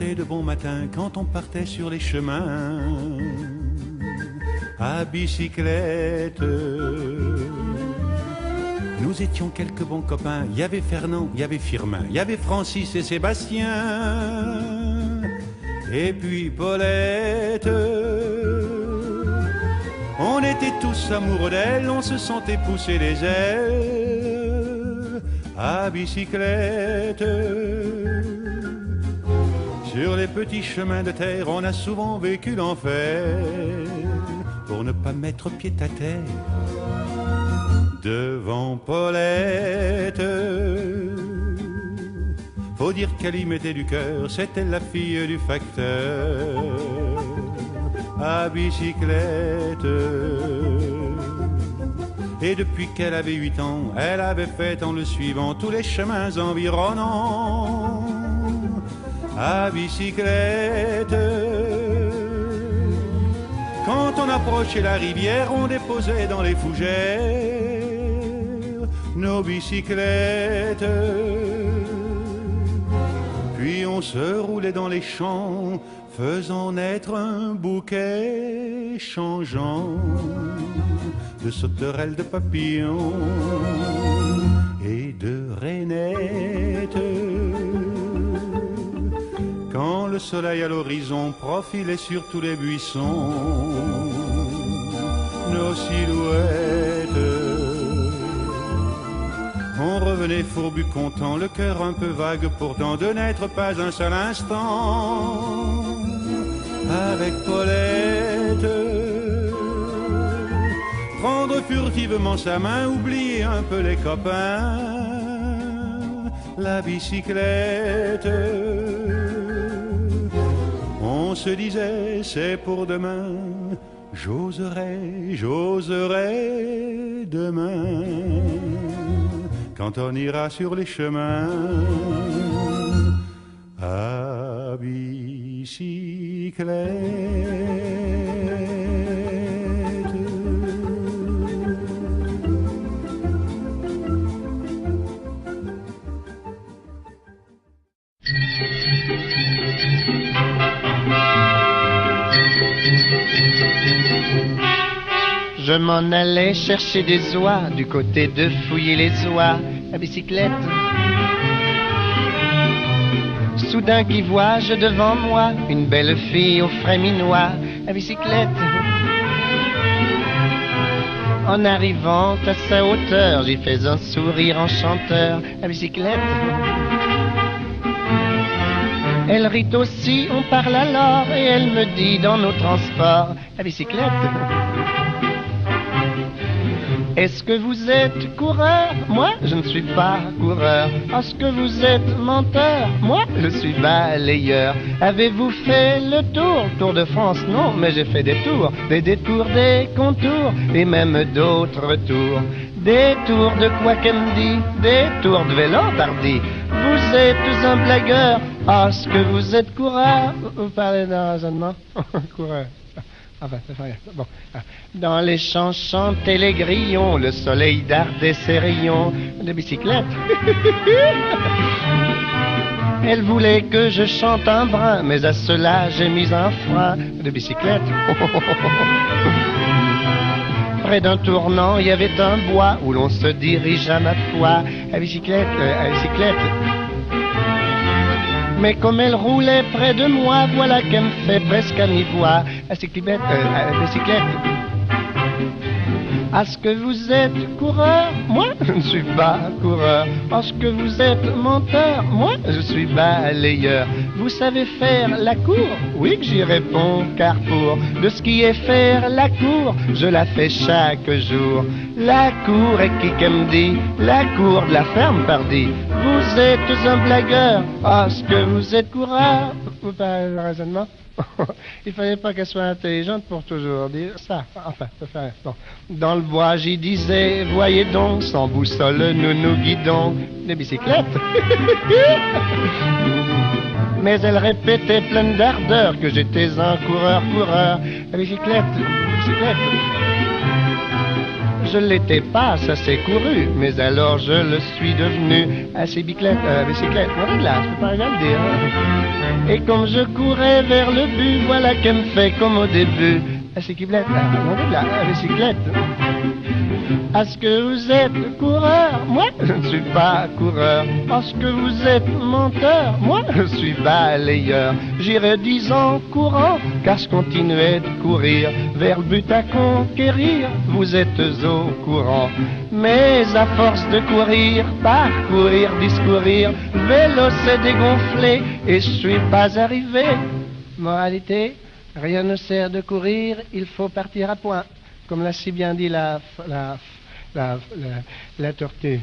sortait de bon matin quand on partait sur les chemins à bicyclette. Nous étions quelques bons copains, il y avait Fernand, il y avait Firmin, il y avait Francis et Sébastien, et puis Paulette. On était tous amoureux d'elle, on se sentait pousser les ailes à bicyclette. Sur les petits chemins de terre, on a souvent vécu l'enfer pour ne pas mettre pied à terre devant Paulette. Faut dire qu'elle y mettait du cœur, c'était la fille du facteur à bicyclette. Et depuis qu'elle avait 8 ans, elle avait fait en le suivant tous les chemins environnants à bicyclette. Quand on approchait la rivière, on déposait dans les fougères nos bicyclettes. Puis on se roulait dans les champs, faisant naître un bouquet changeant de sauterelles, de papillons et de rainettes. Quand le soleil à l'horizon profilait sur tous les buissons nos silhouettes, on revenait fourbu content, le cœur un peu vague pourtant, de n'être pas un seul instant avec Paulette. Prendre furtivement sa main, oublier un peu les copains, la bicyclette. On se disait c'est pour demain, j'oserai, j'oserai demain, quand on ira sur les chemins à bicyclette. Je m'en allais chercher des oies du côté de fouiller les oies à bicyclette. Soudain qui vois-je devant moi une belle fille au frais minois à bicyclette. En arrivant à sa hauteur, j'y fais un sourire enchanteur à bicyclette. Elle rit aussi, on parle alors et elle me dit dans nos transports à bicyclette. Est-ce que vous êtes coureur? Moi, je ne suis pas coureur. Est-ce que vous êtes menteur? Moi, je suis balayeur. Avez-vous fait le tour de France? Non, mais j'ai fait des tours, des détours, des contours, et même d'autres tours. Des tours de quoi qu'elle me dit, des tours de vélo tardi. Vous êtes un blagueur. Est-ce que vous êtes coureur? Vous parlez d'un raisonnement? Coureur. Enfin, bon. Dans les champs chantaient les grillons, le soleil dardait ses rayons de bicyclette. Elle voulait que je chante un brin, mais à cela j'ai mis un frein de bicyclette. Près d'un tournant, il y avait un bois où l'on se dirige à ma foi à bicyclette, à bicyclette. Mais comme elle roulait près de moi, voilà qu'elle me fait presque à mi-voix à bicyclette, bicyclette. Est-ce que vous êtes coureur? Moi, je ne suis pas coureur. Est-ce que vous êtes menteur? Moi, je suis balayeur. Vous savez faire la cour? Oui que j'y réponds, car pour de ce qui est faire la cour, je la fais chaque jour. La cour est qui qu'elle me dit? La cour de la ferme, pardi. Vous êtes un blagueur. Est-ce que vous êtes coureur? Vous parlez le raisonnement? Il fallait pas qu'elle soit intelligente pour toujours dire ça. Enfin, bon. Dans le bois, j'y disais, voyez donc, sans boussole, nous nous guidons. Des bicyclettes. Mais elle répétait pleine d'ardeur que j'étais un coureur. La bicyclette, bicyclette. Je l'étais pas, ça s'est couru, mais alors je le suis devenu. Assez bicyclette, voilà là, je peux pas arriver à le dire. Et comme je courais vers le but, voilà qu'elle me fait comme au début. Assez bicyclette, voilà la bicyclette. Est-ce que vous êtes coureur? Moi, je ne suis pas coureur. Est-ce que vous êtes menteur? Moi, je suis balayeur. J'irai 10 ans courant, car je continuais de courir vers le but à conquérir. Vous êtes au courant. Mais à force de courir, parcourir, discourir, vélo s'est dégonflé et je suis pas arrivé. Moralité, rien ne sert de courir, il faut partir à point. Comme l'a si bien dit la tortue.